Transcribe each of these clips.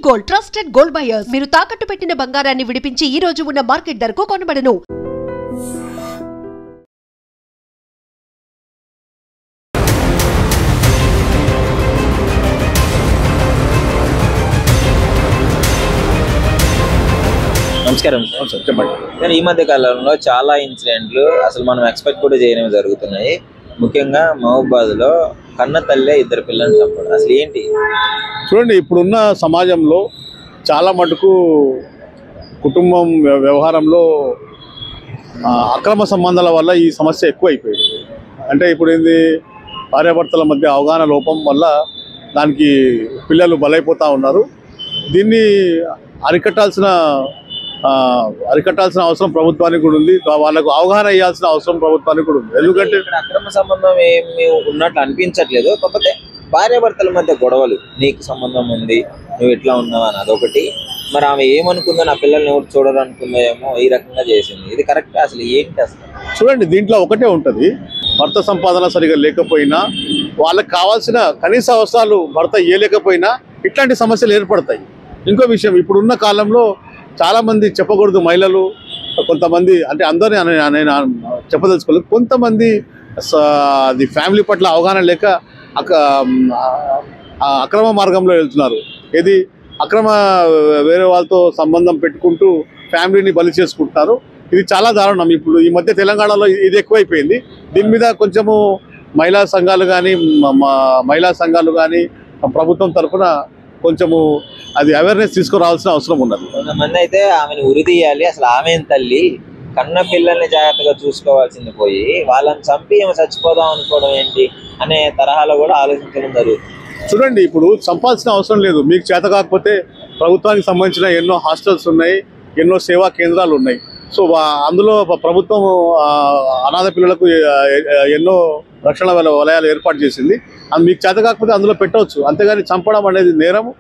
Gold trusted gold buyers మీరు తాకట్టు పెట్టిన బంగారాన్ని విడిపించి ఈ రోజు ఉన్న మార్కెట్ ధరకు కొనబడను. నమస్కారం సార్, చెప్పండి. ఈ మధ్య కాలంలో చాలా ఇన్సిడెంట్లు అసలు మనం ఎక్స్పెక్ట్ కూడా చేయడం జరుగుతున్నాయి. ముఖ్యంగా మహబూబాద్ లో కన్న తల్లే ఇద్దరు పిల్లల్ని చంపడం అసలు ఏంటి? చూడండి, ఇప్పుడున్న సమాజంలో చాలా మటుకు కుటుంబం వ్యవహారంలో అక్రమ సంబంధాల వల్ల ఈ సమస్య ఎక్కువైపోయింది. అంటే ఇప్పుడు ఏంది, భార్యాభర్తల మధ్య అవగాహన లోపం వల్ల దానికి పిల్లలు బలైపోతూ ఉన్నారు. దీన్ని అరికట్టాల్సిన అవసరం ప్రభుత్వానికి కూడా ఉంది. వాళ్ళకు అవగాహన ఇవ్వాల్సిన అవసరం ప్రభుత్వానికి కూడా ఉంది. ఎందుకంటే అక్రమ సంబంధం ఏమి ఉన్నట్లు అనిపించట్లేదు, కాకపోతే భార్యాభర్తల మధ్య గొడవలు, నీకు సంబంధం ఉంది, నువ్వు ఎట్లా ఉన్నావు అని అదొకటి. మరి ఆమె ఏమనుకుందో, నా పిల్లల్ని ఎవరు చూడరు అనుకుందేమో, ఈ రకంగా చేసింది. ఇది కరెక్ట్? అసలు ఏంటి అసలు? చూడండి, దీంట్లో ఒకటే ఉంటుంది, భర్త సంపాదన సరిగా లేకపోయినా, వాళ్ళకి కావాల్సిన కనీస అవసరాలు భర్త ఇవ్వలేకపోయినా ఇట్లాంటి సమస్యలు ఏర్పడతాయి. ఇంకో విషయం, ఇప్పుడున్న కాలంలో చాలామంది, చెప్పకూడదు మహిళలు, కొంతమంది, అంటే అందరినీ నేను చెప్పదలుచుకోలేదు, కొంతమంది అది ఫ్యామిలీ పట్ల అవగాహన లేక అక్రమ మార్గంలో వెళ్తున్నారు. ఏది అక్రమ వేరే వాళ్ళతో సంబంధం పెట్టుకుంటూ ఫ్యామిలీని బలి చేసుకుంటున్నారు. ఇది చాలా దారుణం. ఇప్పుడు ఈ మధ్య తెలంగాణలో ఇది ఎక్కువైపోయింది. దీని మీద కొంచెము మహిళా సంఘాలు కానీ ప్రభుత్వం తరఫున కొంచెము అది అవేర్నెస్ తీసుకురావాల్సిన అవసరం ఉన్నది. కొంతమంది అయితే ఆమెను ఉరిదీయాలి, అసలు ఆమె తల్లి కన్న పిల్లల్ని జాగ్రత్తగా చూసుకోవాల్సింది పోయి వాళ్ళని చంపి ఏమో చచ్చిపోదాం అనుకోవడం ఏంటి అనే తరహాలో కూడా ఆలోచించడం జరుగుతుంది. చూడండి, ఇప్పుడు చంపాల్సిన అవసరం లేదు. మీకు చేత కాకపోతే ప్రభుత్వానికి సంబంధించిన ఎన్నో హాస్టల్స్ ఉన్నాయి, ఎన్నో సేవా కేంద్రాలు ఉన్నాయి. సో అందులో ప్రభుత్వం అనాథ పిల్లలకు ఎన్నో రక్షణ వలయాలు ఏర్పాటు చేసింది. అది మీకు చేత కాకపోతే అందులో పెట్టవచ్చు. అంతేగాని చంపడం అనేది నేరము,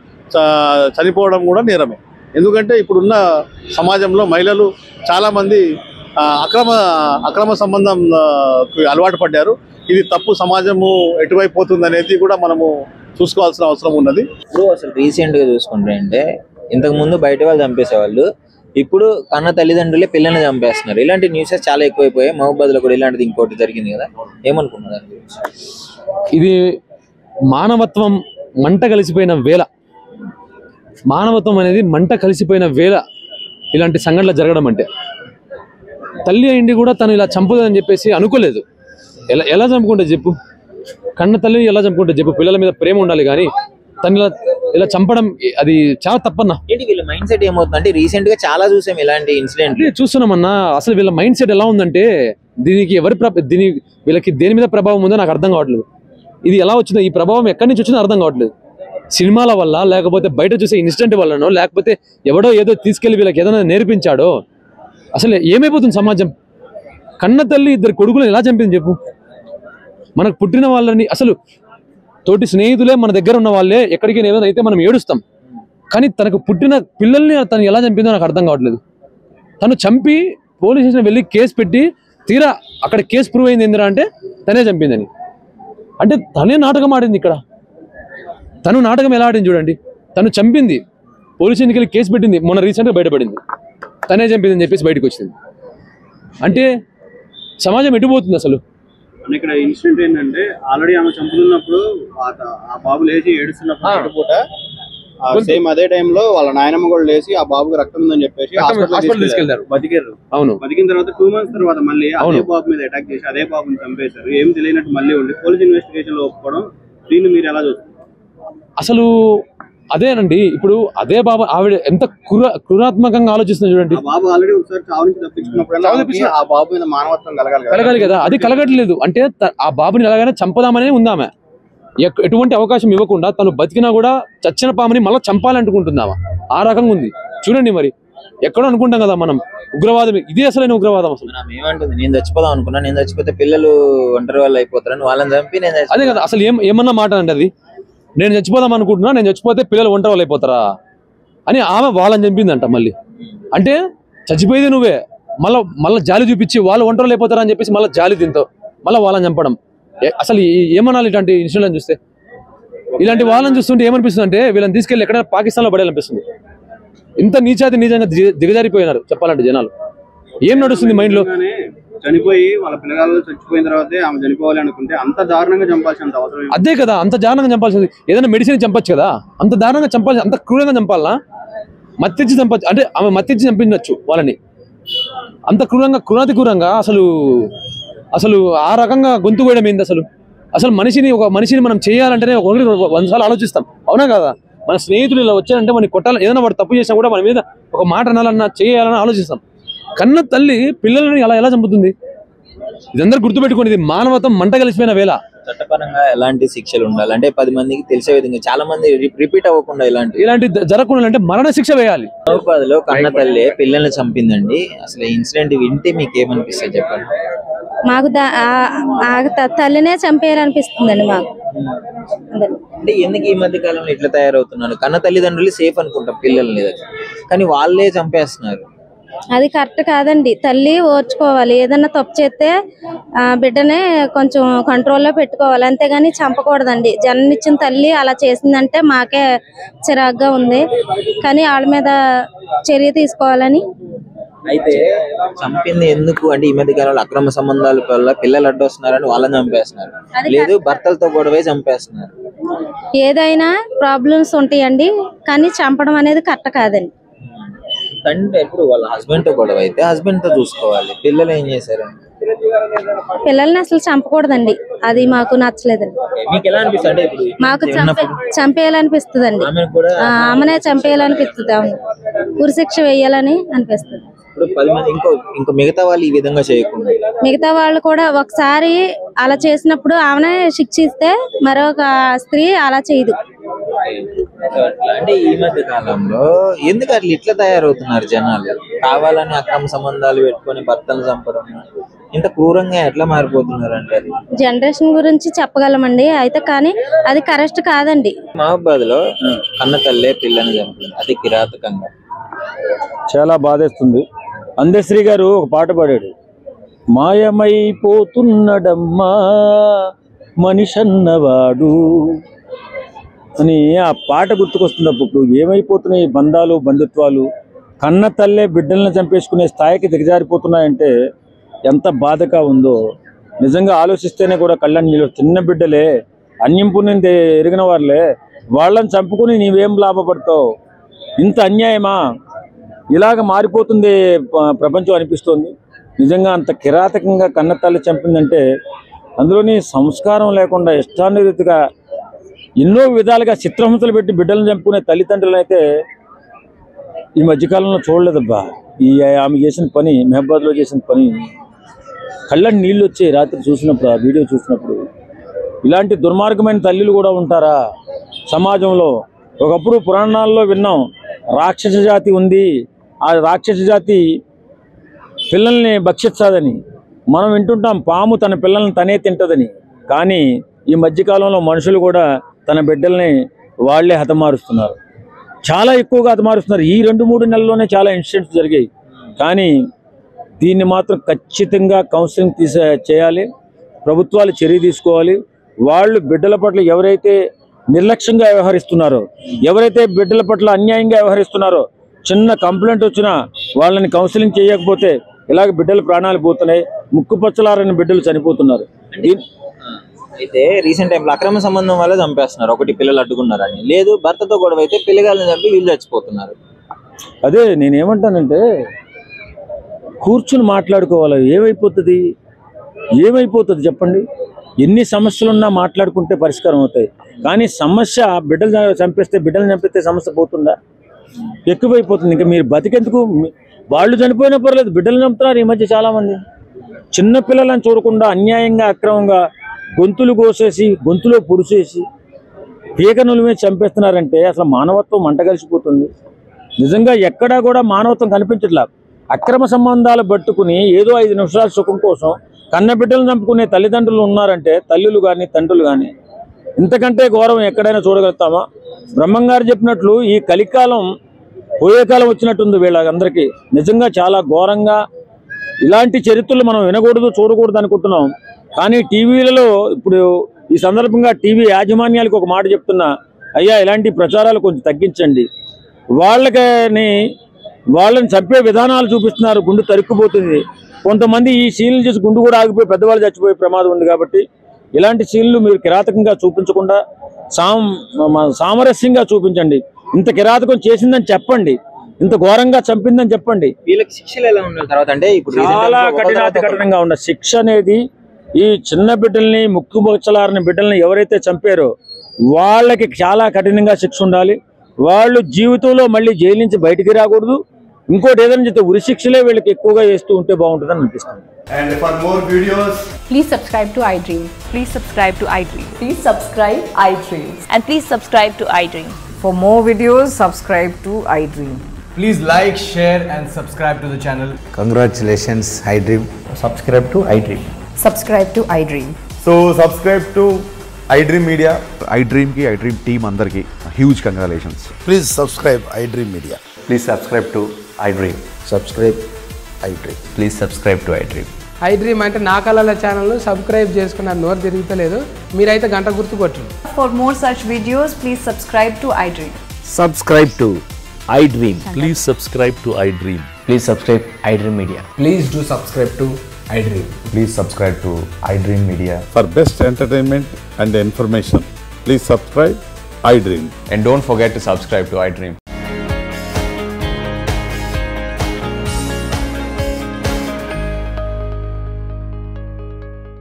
చనిపోవడం కూడా నేరమే. ఎందుకంటే ఇప్పుడున్న సమాజంలో మహిళలు చాలామంది అక్రమ సంబంధంకి అలవాటు పడ్డారు. ఇది తప్పు. సమాజము ఎటువైపు పోతుంది అనేది కూడా మనము చూసుకోవాల్సిన అవసరం ఉన్నది. ఇప్పుడు అసలు రీసెంట్గా చూసుకుంటే అంటే, ఇంతకుముందు బయట వాళ్ళు చంపేసేవాళ్ళు, ఇప్పుడు కన్న తల్లిదండ్రులే పిల్లల్ని చంపేస్తున్నారు. ఇలాంటి న్యూసెస్ చాలా ఎక్కువైపోయాయి. మహబూబాద్లో కూడా ఇలాంటిది ఇంకోటి జరిగింది కదా, ఏమనుకున్నారు దాని గురించి? ఇది మానవత్వం మంట కలిసిపోయిన వేళ, మానవత్వం అనేది మంట కలిసిపోయిన వేళ ఇలాంటి సంఘటనలు జరగడం. అంటే తల్లి అయింది కూడా తను ఇలా చంపుదని చెప్పేసి అనుకోలేదు. ఎలా చంపుకుంటే చెప్పు? కన్న తల్లి ఎలా చంపుకుంటే చెప్పు? పిల్లల మీద ప్రేమ ఉండాలి, కానీ తను ఇలా చంపడం అది చాలా తప్పన్నా. ఏంటి వీళ్ళ మైండ్ సెట్ ఏమవుతుందంటే, రీసెంట్ గా చాలా చూసాం ఇలాంటి ఇన్సిడెంట్ చూస్తున్నామన్నా. అసలు వీళ్ళ మైండ్ సెట్ ఎలా ఉందంటే, వీళ్ళకి దేని మీద ప్రభావం ఉందో నాకు అర్థం కావట్లేదు. ఇది ఎలా వచ్చిందో, ఈ ప్రభావం ఎక్కడి నుంచి వచ్చిందో అర్థం కావట్లేదు. సినిమాల వల్ల, లేకపోతే బయట చూసే ఇన్సిడెంట్ వల్లనో, లేకపోతే ఎవడో ఏదో తీసుకెళ్లి వీళ్ళకి ఏదైనా నేర్పించాడో, అసలు ఏమైపోతుంది సమాజం? కన్న తల్లి ఇద్దరు కొడుకులను ఎలా చంపింది చెప్పు? మనకు పుట్టిన వాళ్ళని, అసలు తోటి స్నేహితులే మన దగ్గర ఉన్న వాళ్ళే ఎక్కడికి ఏదైనా అయితే మనం ఏడుస్తాం, కానీ తనకు పుట్టిన పిల్లల్ని తను ఎలా చంపిందో నాకు అర్థం కావట్లేదు. తను చంపి పోలీస్ స్టేషన్ వెళ్ళి కేసు పెట్టి, తీరా అక్కడ కేసు ప్రూవ్ అయింది ఏందిరా అంటే తనే చంపిందని. అంటే తనే నాటకం ఆడింది ఇక్కడ. తను నాటకం ఎలా ఆడింది చూడండి. తను చంపింది, పోలీస్ స్టేషన్కి వెళ్ళి కేసు పెట్టింది, మొన్న రీసెంట్గా బయటపడింది తనే చంపిందని చెప్పేసి బయటకు వచ్చింది. అంటే సమాజం ఎటుపోతుంది అసలు? ఇక్కడ ఇన్సిడెంట్ ఏంటంటే, ఆల్రెడీ ఆమె చంపుతున్నప్పుడు ఆ బాబు లేచి ఏడుస్తున్నప్పుడు పూట సేమ్ అదే టైంలో వాళ్ళ నాయనమ్మ కూడా లేచి ఆ బాబుకి రక్తం ఉందని చెప్పేసి హాస్పిటల్ తీసుకెళ్లారు. బతికారు. అవును. బతికిన తర్వాత 2 months తర్వాత మళ్ళీ అదే బాబు మీద అటాక్ చేసి అదే బాబుని చంపేశారు. ఏం తెలియనట్టు మళ్ళీ ఉండి పోలీస్ ఇన్వెస్టిగేషన్ లో ఒప్పుకోవడం, దీన్ని మీరు ఎలా చూస్తారు? అసలు అదేనండి, ఇప్పుడు అదే బాబు ఆవిడ ఎంత క్రూరాత్మకంగా ఆలోచిస్తుంది చూడండి. బాబు ఆల్రెడీ ఒకసారి చావు నుంచి తప్పించుకున్నప్పుడు ఆ బాబు మీద మానవత్వం కలగాలి కదా, అది కలగట్లేదు. అంటే ఆ బాబుని ఎలాగైనా చంపదామనే ఉందామె. ఎటువంటి అవకాశం ఇవ్వకుండా తను బతికినా కూడా చచ్చిన పాముని మళ్ళీ చంపాలనుకుంటుందామా, ఆ రకంగా ఉంది చూడండి. మరి ఎక్కడో అనుకుంటాం కదా మనం, ఉగ్రవాదం ఇదే అసలైన ఉగ్రవాదం. అసలు ఏమంటుంది, నేను చచ్చిపోదాం అనుకున్నా, నేను చచ్చిపోతే పిల్లలు ఒంటరి వాళ్ళు అయిపోతారని వాళ్ళని చంపి నేను అదే కదా అసలు ఏమన్నా మాట అంటే, అది నేను చచ్చిపోదాం అనుకుంటున్నా, నేను చచ్చిపోతే పిల్లలు ఒంటరి వాళ్ళు అయిపోతారా అని ఆమె వాళ్ళని చంపిందంట. మళ్ళీ అంటే చచ్చిపోయేది నువ్వే, మళ్ళీ జాలి చూపించి వాళ్ళు ఒంటరి వాళ్ళు అయిపోతారా అని చెప్పేసి మళ్ళీ జాలి తింటావు, మళ్ళీ వాళ్ళని చంపడం. అసలు ఏమనాలి ఇట్లాంటి ఇన్సిడెంట్ చూస్తే? ఇలాంటి వాళ్ళని చూస్తుంటే ఏమనిపిస్తుంది అంటే వీళ్ళని తీసుకెళ్లి ఎక్కడ పాకిస్తాన్ లో పడేయాలనిపిస్తుంది. ఇంత నిజంగా దిగజారిపోయినారు చెప్పాలంటే జనాలు. ఏం నడుస్తుంది మైండ్ లో? చనిపోయి వాళ్ళ పిల్లగాళ్ళు చచ్చిపోయిన తర్వాతే ఆమె చనిపోవాలి అనుకుంటే అంత దారుణంగా చంపాల్సినంత అవసరం అదే కదా, అంత దారుణంగా చంపాల్సింది. ఏదైనా మెడిసిన్ చంపచ్చు కదా, అంత దారుణంగా చంపాల్సి, అంత క్రూరంగా చంపాలనా? మత్తిచ్చి చంపచ్చు అంటే ఆమె మత్తిచ్చి చంపించచ్చు వాళ్ళని. అంత క్రూరంగా అసలు ఆ రకంగా గొంతు కోయడం ఏంది అసలు? అసలు ఒక మనిషిని మనం చేయాలంటేనే 100 సార్లు ఆలోచిస్తాం, అవునా కదా? మన స్నేహితులు ఇలా వచ్చారంటే మనకి కొట్టాలి, ఏదైనా వాడు తప్పు చేసినా కూడా మన మీద ఒక మాట అనాలన్నా చేయాలన్నా ఆలోచిస్తాం. కన్న తల్లి పిల్లలని ఎలా చంపుతుంది? ఇదందరూ గుర్తుపెట్టుకోండి, ఇది మానవత్వం మంట కలిసిపోయిన వేళ. చట్టపరంగా ఎలాంటి శిక్షలు ఉండాలి అంటే 10 మందికి తెలిసే విధంగా, చాలా మంది రిపీట్ అవ్వకుండా ఇలాంటి జరగకుండా అంటే మరణ శిక్ష వేయాలి. హైదరాబాద్లో కన్న తల్లి పిల్లల్ని చంపిందండి. అసలు ఈ ఇన్సిడెంట్ వింటే మీకు ఏమనిపిస్తుంది చెప్పండి? మాకు తల్లినే చంపేయాలనిపిస్తుందండి మాకు. అంటే ఎందుకు ఈ మధ్య కాలంలో ఇట్లా తయారవుతున్నారు? కన్న తల్లిదండ్రులు సేఫ్ అనుకుంటాం పిల్లల్ని, కానీ వాళ్ళే చంపేస్తున్నారు. అది కరెక్ట్ కాదండి. తల్లి ఓర్చుకోవాలి, ఏదన్నా తప్పు చేస్తే బిడ్డనే కొంచెం కంట్రోల్లో పెట్టుకోవాలి, అంతేగాని చంపకూడదండి. జన్మనిచ్చిన తల్లి అలా చేసిందంటే మాకే చిరాగ్గా ఉంది, కానీ వాళ్ళ మీద చర్య తీసుకోవాలని. అయితే చంపింది ఎందుకు అంటే ఈ మధ్య కాలంలో అక్రమ సంబంధాల వల్ల పిల్లలు అడ్డొస్తున్నారని వాళ్ళని చంపేస్తున్నారు, లేదు భర్తలతో గొడవే చంపేస్తున్నారు. ఏదైనా ప్రాబ్లమ్స్ ఉంటాయండి, కానీ చంపడం అనేది కరెక్ట్ కాదండి. అంటే ఇప్పుడు వాళ్ళ హస్బెండ్ తో గొడవ అయితే హస్బెండ్ తో చూసుకోవాలి. పిల్లలు ఏం చేశారు? పిల్లల్ని అసలు చంపకూడదండి, అది మాకు నచ్చలేదండి. మీకు ఎలా అనిపిస్తుంది? మాకు చంపేయాలనిపిస్తుంది అండి, ఆమెనే చంపేయాలనిపిస్తుంది. అవును, ఉరిశిక్ష వేయాలని అనిపిస్తుంది. ఇప్పుడు 10 మంది ఇంకో మిగతా వాళ్ళు ఈ విధంగా చేయకుండా మిగతా వాళ్ళు కూడా ఒకసారి అలా చేసినప్పుడు ఆమెనే శిక్షిస్తే మరొక స్త్రీ అలా చేయదు. అంటే ఈ మధ్య కాలంలో ఎందుకు అట్లా ఇట్లా తయారవుతున్నారు జనాలు? కావాలని అక్రమ సంబంధాలు పెట్టుకొని భర్తలు చంపడం, ఇంత క్రూరంగా ఎట్లా మారిపోతున్నారు అంటే జనరేషన్ గురించి చెప్పగలమండి అయితే, కానీ అది కరెక్ట్ కాదండి. మహబాద్ లో కన్న తల్లే పిల్లని చంపింది, అది కిరాతకంగా చాలా బాధేస్తుంది. అందశ్రీ గారు ఒక పాట పాడాడు, మాయమైపోతున్నడమ్మా మనిషన్నవాడు అని. ఆ పాట గుర్తుకొస్తుంది. అప్పుడు ఏమైపోతున్నాయి బంధాలు, బంధుత్వాలు? కన్న తల్లే బిడ్డలను చంపేసుకునే స్థాయికి దిగజారిపోతున్నాయంటే ఎంత బాధగా ఉందో నిజంగా ఆలోచిస్తేనే కూడా కళ్ళని నీళ్ళు. చిన్న బిడ్డలే, అన్యం పుణ్యం ఎరిగిన వాళ్ళే, వాళ్ళని చంపుకుని నీవేం లాభపడతావు? ఇంత అన్యాయమా? ఇలాగ మారిపోతుంది ప్రపంచం అనిపిస్తోంది. నిజంగా అంత కిరాతకంగా కన్న తల్లి చంపిందంటే అందులోని సంస్కారం లేకుండా ఇష్టానురీతిగా ఎన్నో విధాలుగా చిత్రహింసలు పెట్టి బిడ్డలను చంపుకునే తల్లిదండ్రులు అయితే ఈ మధ్యకాలంలో చూడలేదబ్బా. ఆమె చేసిన పని, మహబాద్లో చేసిన పని కళ్ళని నీళ్ళు వచ్చాయి రాత్రి చూసినప్పుడు, ఆ వీడియో చూసినప్పుడు. ఇలాంటి దుర్మార్గమైన తల్లులు కూడా ఉంటారా సమాజంలో? ఒకప్పుడు పురాణాల్లో విన్నాం, రాక్షస జాతి ఉంది, ఆ రాక్షస జాతి పిల్లల్ని భక్షించదని. మనం వింటుంటాం పాము తన పిల్లల్ని తనే తింటదని. కానీ ఈ మధ్యకాలంలో మనుషులు కూడా తన బిడ్డల్ని వాళ్లే హతమారుస్తున్నారు, చాలా ఎక్కువగా హతమారుస్తున్నారు. ఈ 2-3 నెలల్లోనే చాలా ఇన్సిడెంట్స్ జరిగాయి. కానీ దీన్ని మాత్రం ఖచ్చితంగా కౌన్సిలింగ్ చేయాలి, ప్రభుత్వాలు చర్య తీసుకోవాలి. వాళ్ళు బిడ్డల పట్ల ఎవరైతే నిర్లక్ష్యంగా వ్యవహరిస్తున్నారో, ఎవరైతే బిడ్డల పట్ల అన్యాయంగా వ్యవహరిస్తున్నారో, చిన్న కంప్లైంట్ వచ్చినా వాళ్ళని కౌన్సిలింగ్ చేయకపోతే ఇలాగ బిడ్డల ప్రాణాలు పోతున్నాయి, ముక్కుపచ్చలారని బిడ్డలు చనిపోతున్నారు. అయితే రీసెంట్ టైంలో అక్రమ సంబంధం వల్ల చంపేస్తున్నారు, ఒకటి పిల్లలు అడ్డుకున్నారని, లేదు భర్తతో గొడవ అయితే పిల్లగాళ్ళని చంపి వీళ్ళు చచ్చిపోతున్నారు. అదే నేనేమంటానంటే కూర్చుని మాట్లాడుకోవాలి. ఏమైపోతుంది చెప్పండి? ఎన్ని సమస్యలున్నా మాట్లాడుకుంటే పరిష్కారం అవుతాయి. కానీ సమస్య బిడ్డలు చంపిస్తే సమస్య పోతుందా? ఎక్కువైపోతుంది. ఇంకా మీరు బతికెందుకు? వాళ్ళు చనిపోయినా పర్లేదు, బిడ్డలు చంపుతున్నారు ఈ మధ్య చాలామంది. చిన్నపిల్లలను చూడకుండా అన్యాయంగా అక్రమంగా గొంతులు కోసేసి గొంతులో పొడిచేసి పీకనుల మీద చంపేస్తున్నారంటే అసలు మానవత్వం మంట కలిసిపోతుంది. నిజంగా ఎక్కడా కూడా మానవత్వం కనిపించట్లా. అక్రమ సంబంధాలు పట్టుకుని ఏదో 5 నిమిషాల సుఖం కోసం కన్న బిడ్డలను చంపుకునే తల్లిదండ్రులు ఉన్నారంటే, తల్లులు కానీ తండ్రులు కానీ, ఇంతకంటే ఘోరం ఎక్కడైనా చూడగలుగుతామా? బ్రహ్మంగారు చెప్పినట్లు ఈ కలికాలం పోయే కాలం వచ్చినట్టుంది వీళ్ళందరికీ. నిజంగా చాలా ఘోరంగా ఇలాంటి చరిత్రలు మనం వినకూడదు, చూడకూడదు అనుకుంటున్నాం. కానీ టీవీలలో ఇప్పుడు ఈ సందర్భంగా టీవీ యాజమాన్యాలకు ఒక మాట చెప్తున్నా, అయ్యా ఇలాంటి ప్రచారాలు కొంచెం తగ్గించండి. వాళ్ళని చంపే విధానాలు చూపిస్తున్నారు, గుండు తరుక్కుపోతుంది. కొంతమంది ఈ సీన్లు చూసి గుండు కూడా ఆగిపోయి పెద్దవాళ్ళు చచ్చిపోయే ప్రమాదం ఉంది. కాబట్టి ఇలాంటి సీన్లు మీరు కిరాతకంగా చూపించకుండా సామరస్యంగా చూపించండి. ఇంత కిరాతకం చేసిందని చెప్పండి, ఇంత ఘోరంగా చంపిందని చెప్పండి. వీళ్ళకి శిక్షలు ఎలా ఉన్నాయి తర్వాత? అంటే ఇప్పుడు చాలా కఠినంగా ఉన్న శిక్ష అనేది ఈ చిన్న బిడ్డల్ని, ముక్కుబొచ్చలారిన బిడ్డల్ని ఎవరైతే చంపారో వాళ్ళకి చాలా కఠినంగా శిక్ష ఉండాలి. వాళ్ళు జీవితంలో మళ్ళీ జైలు నుంచి బయటికి రాకూడదు. ఇంకోటి ఏదైనా చెప్తే ఉరి శిక్షలే వీళ్ళకి ఎక్కువగా చేస్తూ ఉంటే బాగుంటుందని అనిపిస్తుంది. And for more videos, please subscribe to iDream. Please subscribe to iDream. Please subscribe iDream. And please subscribe to iDream. For more videos, subscribe to iDream. please like, share and subscribe to the channel. Congratulations, iDream. Subscribe to iDream. Subscribe to iDream. So subscribe to iDream Media. iDream ki iDream team andarki huge congratulations. Please subscribe iDream Media. Please subscribe to iDream. Subscribe iDream. Please subscribe to iDream. iDream అంటే నా కళల channel subscribe చేసుకున్నారు, నోరు తిరుగుతలేదు. మీరైతే గంట గుర్తు కొట్టండి. For more such videos, please subscribe to iDream. Subscribe to iDream. Please subscribe to iDream. Please subscribe iDream Media. Please do subscribe to iDream. Please subscribe to iDream Media. For best entertainment and information, please subscribe iDream. And don't forget to subscribe to iDream.